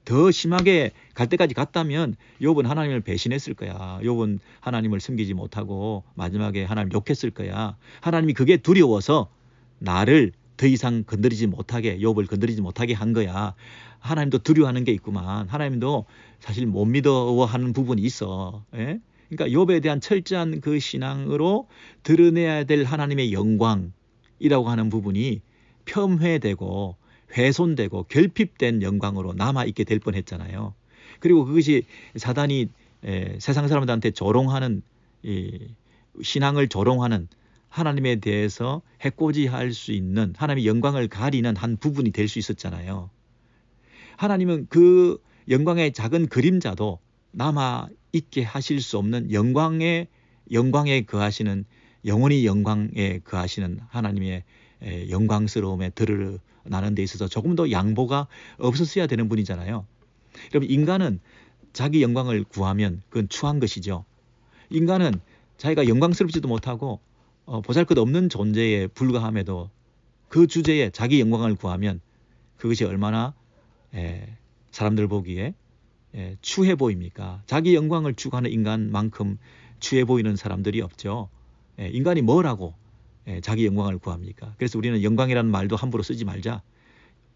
더 심하게 갈 때까지 갔다면 욥은 하나님을 배신했을 거야. 욥은 하나님을 섬기지 못하고 마지막에 하나님 욕했을 거야. 하나님이 그게 두려워서 나를 더 이상 건드리지 못하게 욥을 건드리지 못하게 한 거야. 하나님도 두려워하는 게 있구만. 하나님도 사실 못 믿어하는 부분이 있어. 그러니까 욥에 대한 철저한 그 신앙으로 드러내야 될 하나님의 영광이라고 하는 부분이 폄훼되고 훼손되고 결핍된 영광으로 남아있게 될 뻔했잖아요. 그리고 그것이 사단이 세상 사람들한테 조롱하는 신앙을 조롱하는 하나님에 대해서 해코지할 수 있는 하나님의 영광을 가리는 한 부분이 될 수 있었잖아요. 하나님은 그 영광의 작은 그림자도 남아있게 하실 수 없는 영광에 거하시는 영원히 영광에 거하시는 하나님의 영광스러움에 드러나는 데 있어서 조금 더 양보가 없었어야 되는 분이잖아요. 여러분 인간은 자기 영광을 구하면 그건 추한 것이죠. 인간은 자기가 영광스럽지도 못하고 보잘것없는 존재에 불과함에도 그 주제에 자기 영광을 구하면 그것이 얼마나 사람들 보기에 추해 보입니까? 자기 영광을 추구하는 인간만큼 추해 보이는 사람들이 없죠. 인간이 뭐라고 자기 영광을 구합니까? 그래서 우리는 영광이라는 말도 함부로 쓰지 말자.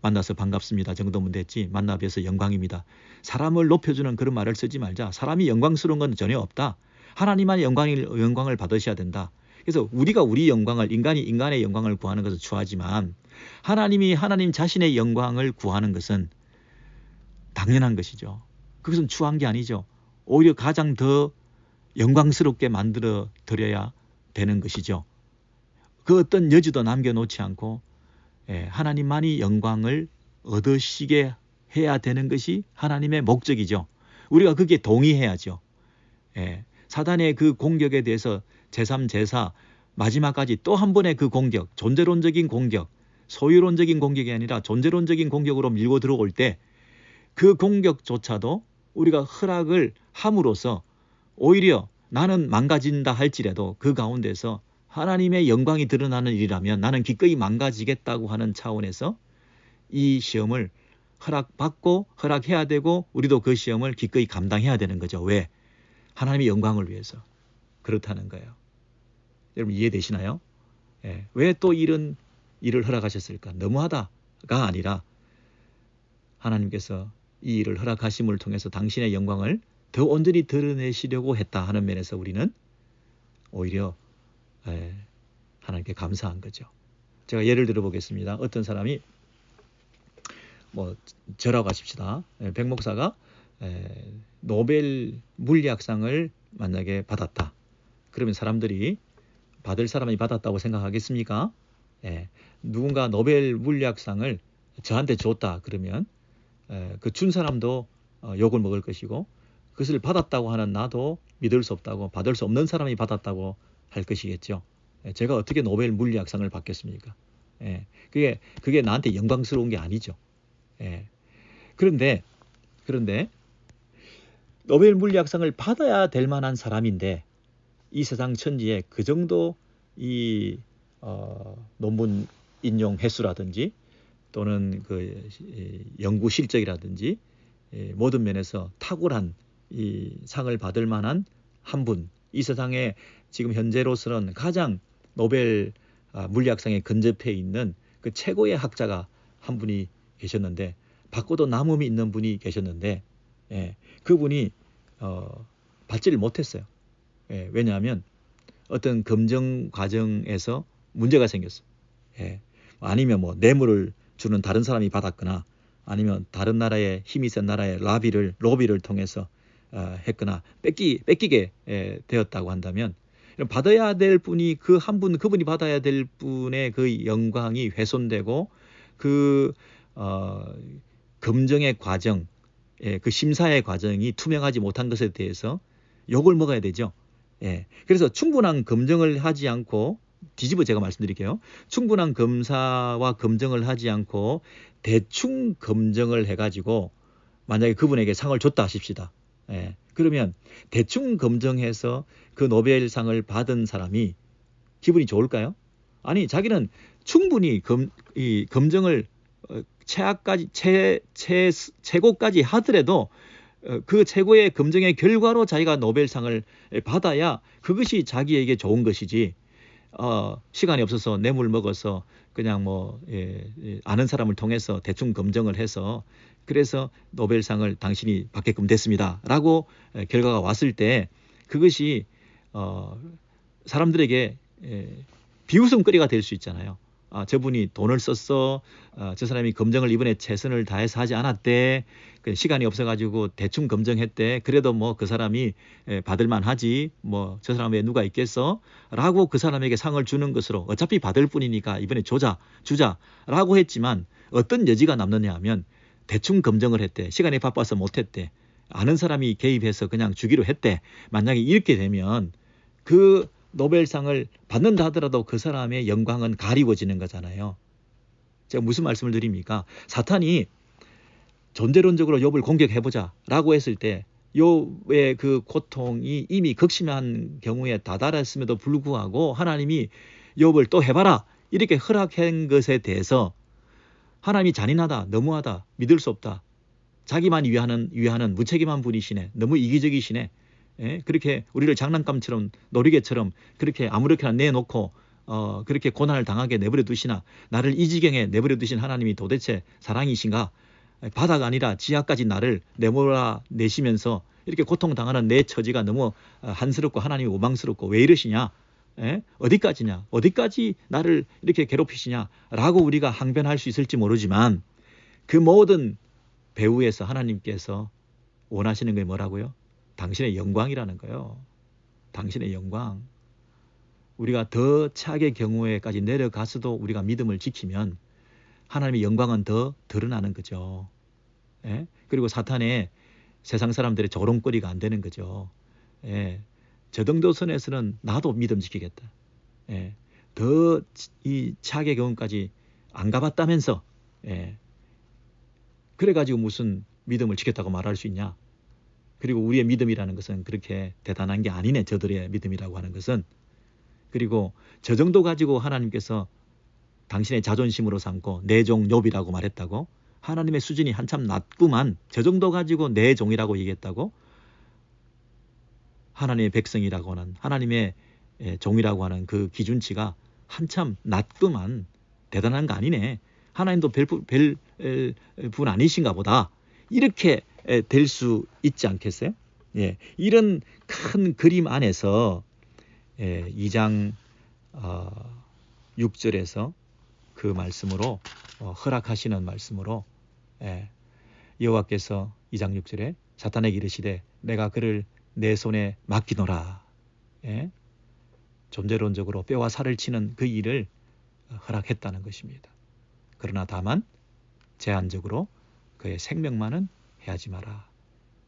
만나서 반갑습니다 정도면 됐지 만나 뵈서 영광입니다. 사람을 높여주는 그런 말을 쓰지 말자. 사람이 영광스러운 건 전혀 없다. 하나님만 영광을 받으셔야 된다. 그래서 우리가 우리 영광을 인간이 인간의 영광을 구하는 것은 추하지만 하나님이 하나님 자신의 영광을 구하는 것은 당연한 것이죠. 그것은 추한 게 아니죠. 오히려 가장 더 영광스럽게 만들어 드려야 되는 것이죠. 그 어떤 여지도 남겨놓지 않고 하나님만이 영광을 얻으시게 해야 되는 것이 하나님의 목적이죠. 우리가 그게 동의해야죠. 사단의 그 공격에 대해서 제3, 제4 마지막까지 또 한 번의 그 공격, 존재론적인 공격, 소유론적인 공격이 아니라 존재론적인 공격으로 밀고 들어올 때 그 공격조차도 우리가 허락을 함으로써 오히려 나는 망가진다 할지라도 그 가운데서 하나님의 영광이 드러나는 일이라면 나는 기꺼이 망가지겠다고 하는 차원에서 이 시험을 허락받고 허락해야 되고 우리도 그 시험을 기꺼이 감당해야 되는 거죠. 왜? 하나님의 영광을 위해서. 그렇다는 거예요. 여러분 이해되시나요? 왜 또 이런 일을 허락하셨을까? 너무하다가 아니라 하나님께서 이 일을 허락하심을 통해서 당신의 영광을 더 온전히 드러내시려고 했다 하는 면에서 우리는 오히려 하나님께 감사한 거죠. 제가 예를 들어 보겠습니다. 어떤 사람이 뭐 저라고 하십시다. 백 목사가 노벨 물리학상을 만약에 받았다. 그러면 사람들이 받을 사람이 받았다고 생각하겠습니까? 누군가 노벨 물리학상을 저한테 줬다 그러면 그 준 사람도 욕을 먹을 것이고 그것을 받았다고 하는 나도 믿을 수 없다고, 받을 수 없는 사람이 받았다고 할 것이겠죠. 제가 어떻게 노벨 물리학상을 받겠습니까? 그게 나한테 영광스러운 게 아니죠. 그런데 노벨 물리학상을 받아야 될 만한 사람인데 이 세상 천지에 그 정도 이 논문 인용 횟수라든지 또는 그 연구 실적이라든지 모든 면에서 탁월한 이 상을 받을 만한 한 분, 이 세상에 지금 현재로서는 가장 노벨 물리학상에 근접해 있는 그 최고의 학자가 한 분이 계셨는데, 받고도 남음이 있는 분이 계셨는데 그분이 받지를 못했어요. 왜냐하면 어떤 검증 과정에서 문제가 생겼어요. 아니면 뭐 뇌물을 주는 다른 사람이 받았거나 아니면 다른 나라의 힘이 센 나라의 로비를 통해서 했거나 뺏기게 되었다고 한다면 받아야 될 분이 그 한 분, 그분이 받아야 될 분의 그 영광이 훼손되고 그 검증의 과정, 그 심사의 과정이 투명하지 못한 것에 대해서 욕을 먹어야 되죠. 그래서 충분한 검증을 하지 않고, 뒤집어 제가 말씀드릴게요. 충분한 검사와 검증을 하지 않고 대충 검증을 해가지고 만약에 그분에게 상을 줬다 하십시다. 그러면 대충 검증해서 그 노벨상을 받은 사람이 기분이 좋을까요? 아니, 자기는 충분히 이 검증을 최고까지 하더라도 그 최고의 검증의 결과로 자기가 노벨상을 받아야 그것이 자기에게 좋은 것이지, 시간이 없어서 뇌물 먹어서 그냥 아는 사람을 통해서 대충 검증을 해서 그래서 노벨상을 당신이 받게끔 됐습니다 라고 결과가 왔을 때 그것이 사람들에게 비웃음거리가 될 수 있잖아요. 저분이 돈을 썼어, 저 사람이 검증을 이번에 최선을 다해서 하지 않았대, 시간이 없어가지고 대충 검증했대, 그래도 뭐 그 사람이 받을만 하지, 뭐 저 사람 외에 누가 있겠어 라고 그 사람에게 상을 주는 것으로 어차피 받을 뿐이니까 이번에 주자 라고 했지만 어떤 여지가 남느냐 하면 대충 검증을 했대, 시간이 바빠서 못했대, 아는 사람이 개입해서 그냥 주기로 했대. 만약에 이렇게 되면 그 노벨상을 받는다 하더라도 그 사람의 영광은 가리워지는 거잖아요. 제가 무슨 말씀을 드립니까? 사탄이 존재론적으로 욥을 공격해보자 라고 했을 때 욥의 그 고통이 이미 극심한 경우에 다다랐음에도 불구하고 하나님이 욥을 또 해봐라 이렇게 허락한 것에 대해서 하나님이 잔인하다, 너무하다, 믿을 수 없다, 자기만 위하는 무책임한 분이시네, 너무 이기적이시네, 그렇게 우리를 장난감처럼 놀이개처럼 그렇게 아무렇게나 내놓고 그렇게 고난을 당하게 내버려 두시나, 나를 이 지경에 내버려 두신 하나님이 도대체 사랑이신가, 바다가 아니라 지하까지 나를 내몰아 내시면서 이렇게 고통당하는 내 처지가 너무 한스럽고 하나님이 원망스럽고 왜 이러시냐, 어디까지냐, 어디까지 나를 이렇게 괴롭히시냐 라고 우리가 항변할 수 있을지 모르지만 그 모든 배후에서 하나님께서 원하시는 게 뭐라고요? 당신의 영광이라는 거예요. 당신의 영광. 우리가 더 최악의 경우에까지 내려가서도 우리가 믿음을 지키면 하나님의 영광은 더 드러나는 거죠. 그리고 사탄의 세상 사람들의 조롱거리가 안 되는 거죠. 저 정도 선에서는 나도 믿음 지키겠다. 더 이 최악의 경우까지 안 가봤다면서 그래가지고 무슨 믿음을 지켰다고 말할 수 있냐. 그리고 우리의 믿음이라는 것은 그렇게 대단한 게 아니네, 저들의 믿음이라고 하는 것은. 그리고 저 정도 가지고 하나님께서 당신의 자존심으로 삼고 내 종 욥이라고 말했다고, 하나님의 수준이 한참 낮구만, 저 정도 가지고 내 종이라고 얘기했다고, 하나님의 백성이라고 하는, 하나님의 종이라고 하는 그 기준치가 한참 낮구만, 대단한 거 아니네, 하나님도 별 분 아니신가 보다, 이렇게 될 수 있지 않겠어요? 이런 큰 그림 안에서 2장 6절에서 그 말씀으로 허락하시는 말씀으로 여호와께서 2장 6절에 사탄에게 이르시되 내가 그를 내 손에 맡기노라. 존재론적으로 뼈와 살을 치는 그 일을 허락했다는 것입니다. 그러나 다만 제한적으로 그의 생명만은 해하지 마라.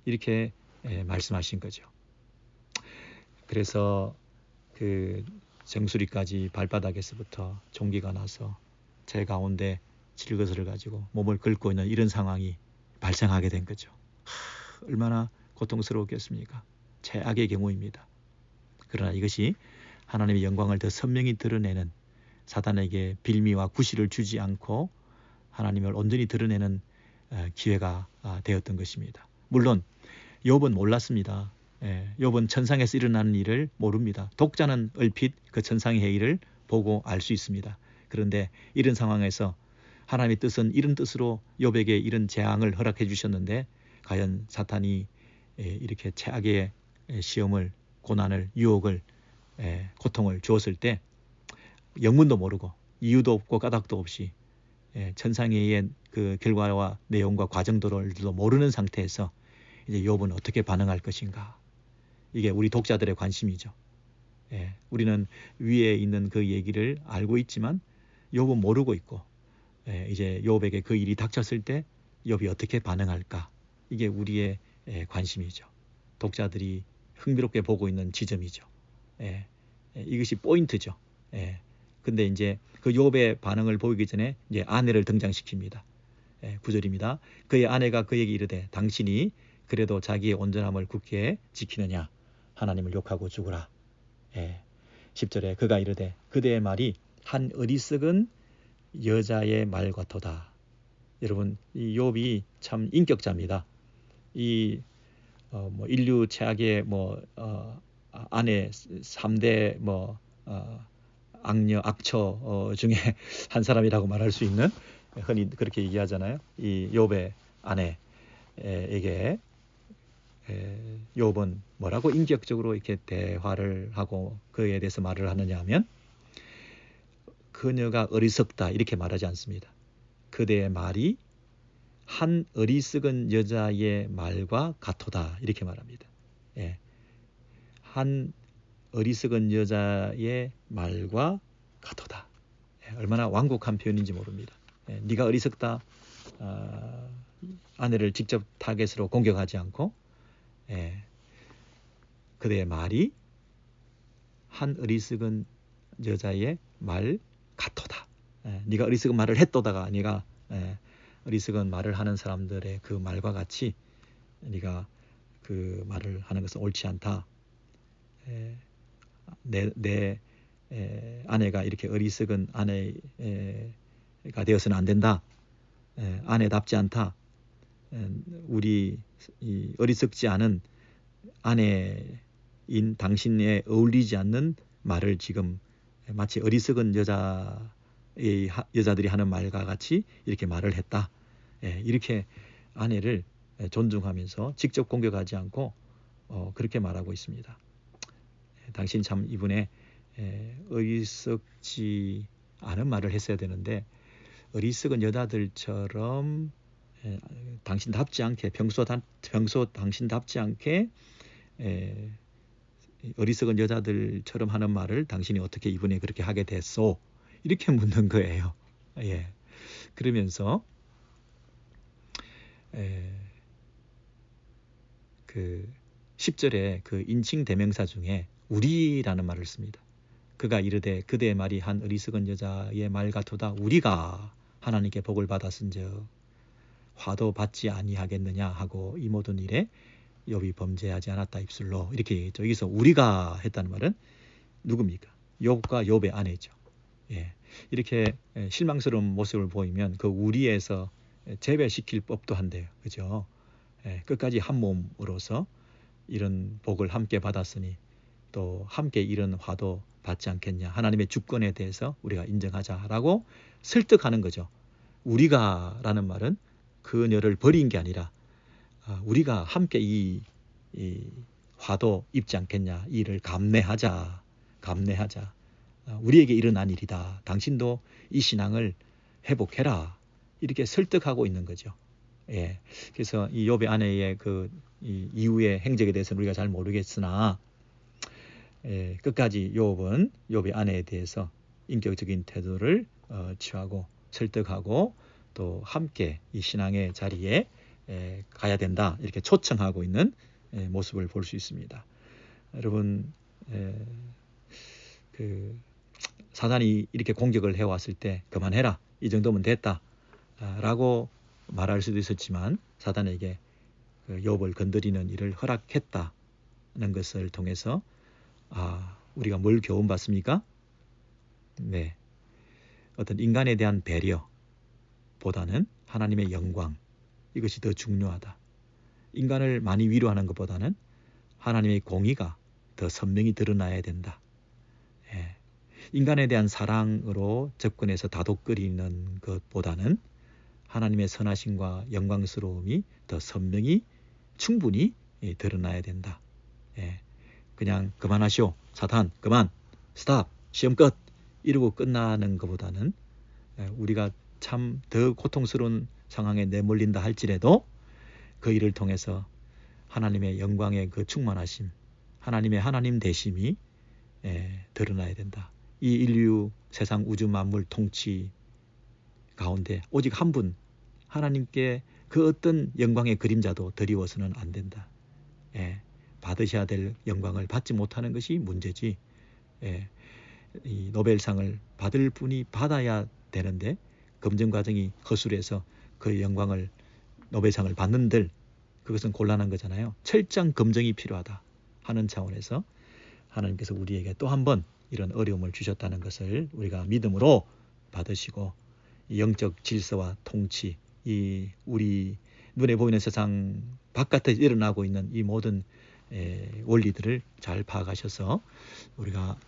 이렇게 말씀하신 거죠. 그래서 그 정수리까지 발바닥에서부터 종기가 나서 제 가운데 질것을 가지고 몸을 긁고 있는 이런 상황이 발생하게 된 거죠. 얼마나 고통스러웠겠습니까? 최악의 경우입니다. 그러나 이것이 하나님의 영광을 더 선명히 드러내는, 사단에게 빌미와 구실을 주지 않고 하나님을 온전히 드러내는 기회가 되었던 것입니다. 물론 욥은 몰랐습니다. 욥은 천상에서 일어나는 일을 모릅니다. 독자는 얼핏 그 천상의 일을 보고 알 수 있습니다. 그런데 이런 상황에서 하나님의 뜻은 이런 뜻으로 욥에게 이런 재앙을 허락해 주셨는데 과연 사탄이 이렇게 최악의 시험을, 고난을, 유혹을, 고통을 주었을 때 영문도 모르고 이유도 없고 까닭도 없이 천상의 그 결과와 내용과 과정들을 모르는 상태에서 이제 욥은 어떻게 반응할 것인가. 이게 우리 독자들의 관심이죠. 우리는 위에 있는 그 얘기를 알고 있지만 욥은 모르고 있고 이제 욥에게 그 일이 닥쳤을 때 욥이 어떻게 반응할까. 이게 우리의 관심이죠. 독자들이 흥미롭게 보고 있는 지점이죠. 이것이 포인트죠. 근데 이제 그 욥의 반응을 보이기 전에 이제 아내를 등장시킵니다. 9절입니다. 그의 아내가 그에게 이르되 당신이 그래도 자기의 온전함을 굳게 지키느냐 하나님을 욕하고 죽으라. 10절에 그가 이르되 그대의 말이 한 어리석은 여자의 말 같도다. 여러분 이 욥이 참 인격자입니다. 이 인류 최악의 아내 3대 악녀 악처 중에 한 사람이라고 말할 수 있는, 흔히 그렇게 얘기하잖아요. 이 욥의 아내에게 욥은 뭐라고 인격적으로 이렇게 대화를 하고 그에 대해서 말을 하느냐 하면 그녀가 어리석다 이렇게 말하지 않습니다. 그대의 말이 한 어리석은 여자의 말과 같도다 이렇게 말합니다. 한 어리석은 여자의 말과 같도다. 얼마나 완곡한 표현인지 모릅니다. 네가 어리석다. 아내를 직접 타겟으로 공격하지 않고 그대의 말이 한 어리석은 여자의 말 같도다. 네가 어리석은 말을 했도다가 네가 어리석은 말을 하는 사람들의 그 말과 같이 네가 그 말을 하는 것은 옳지 않다. 내 아내가 이렇게 어리석은 아내가 되어서는 안 된다. 아내답지 않다. 우리 이 어리석지 않은 아내인 당신에 어울리지 않는 말을 지금 마치 어리석은 여자들이 하는 말과 같이 이렇게 말을 했다. 이렇게 아내를 존중하면서 직접 공격하지 않고 그렇게 말하고 있습니다. 당신 참 이분의 어리석지 않은 말을 했어야 되는데 어리석은 여자들처럼 당신답지 않게 평소 당신답지 않게 어리석은 여자들처럼 하는 말을 당신이 어떻게 이분이 그렇게 하게 됐소? 이렇게 묻는 거예요. 그러면서 그 10절에 그 인칭 대명사 중에 우리라는 말을 씁니다. 그가 이르되 그대의 말이 한 어리석은 여자의 말 같도다. 우리가 하나님께 복을 받았은즉 화도 받지 아니하겠느냐 하고 이 모든 일에 욥이 범죄하지 않았다 입술로 이렇게 얘기했죠. 여기서 우리가 했다는 말은 누굽니까? 욥과 욥의 아내죠. 이렇게 실망스러운 모습을 보이면 그 우리에서 제외시킬 법도 한데요. 그죠? 끝까지 한 몸으로서 이런 복을 함께 받았으니 또 함께 이런 화도 받지 않겠냐. 하나님의 주권에 대해서 우리가 인정하자라고 설득하는 거죠. 우리가라는 말은 그녀를 버린 게 아니라 우리가 함께 이 화도 입지 않겠냐. 이 일을 감내하자. 감내하자. 우리에게 일어난 일이다. 당신도 이 신앙을 회복해라. 이렇게 설득하고 있는 거죠. 예. 그래서 이 욥의 아내의 이 이후의 행적에 대해서는 우리가 잘 모르겠으나 끝까지 욥은 욥의 아내에 대해서 인격적인 태도를 취하고 설득하고 또 함께 이 신앙의 자리에 가야 된다. 이렇게 초청하고 있는 모습을 볼 수 있습니다. 여러분 사단이 이렇게 공격을 해왔을 때 그만해라. 이 정도면 됐다. 라고 말할 수도 있었지만 사단에게 욥을 건드리는 일을 허락했다는 것을 통해서 우리가 뭘 교훈받습니까? 네, 어떤 인간에 대한 배려보다는 하나님의 영광, 이것이 더 중요하다. 인간을 많이 위로하는 것보다는 하나님의 공의가 더 선명히 드러나야 된다. 인간에 대한 사랑으로 접근해서 다독거리는 것보다는 하나님의 선하심과 영광스러움이 더 선명히 충분히 드러나야 된다. 그냥 그만하시오. 사탄 그만. 스탑. 시험 끝. 이러고 끝나는 것보다는 우리가 참 더 고통스러운 상황에 내몰린다 할지라도 그 일을 통해서 하나님의 영광의 그 충만하심, 하나님의 하나님 되심이 드러나야 된다. 이 인류 세상 우주 만물 통치 가운데 오직 한 분 하나님께 그 어떤 영광의 그림자도 드리워서는 안 된다. 받으셔야 될 영광을 받지 못하는 것이 문제지. 이 노벨상을 받을 분이 받아야 되는데 검증 과정이 허술해서 그 영광을 노벨상을 받는들 그것은 곤란한 거잖아요. 철저한 검증이 필요하다 하는 차원에서 하나님께서 우리에게 또 한 번 이런 어려움을 주셨다는 것을 우리가 믿음으로 받으시고 영적 질서와 통치, 이 우리 눈에 보이는 세상 바깥에 일어나고 있는 이 모든 원리들을 잘 파악하셔서 우리가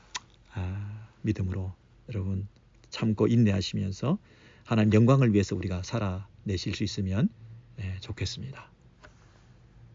믿음으로 여러분 참고 인내하시면서 하나님 영광을 위해서 우리가 살아내실 수 있으면 좋겠습니다.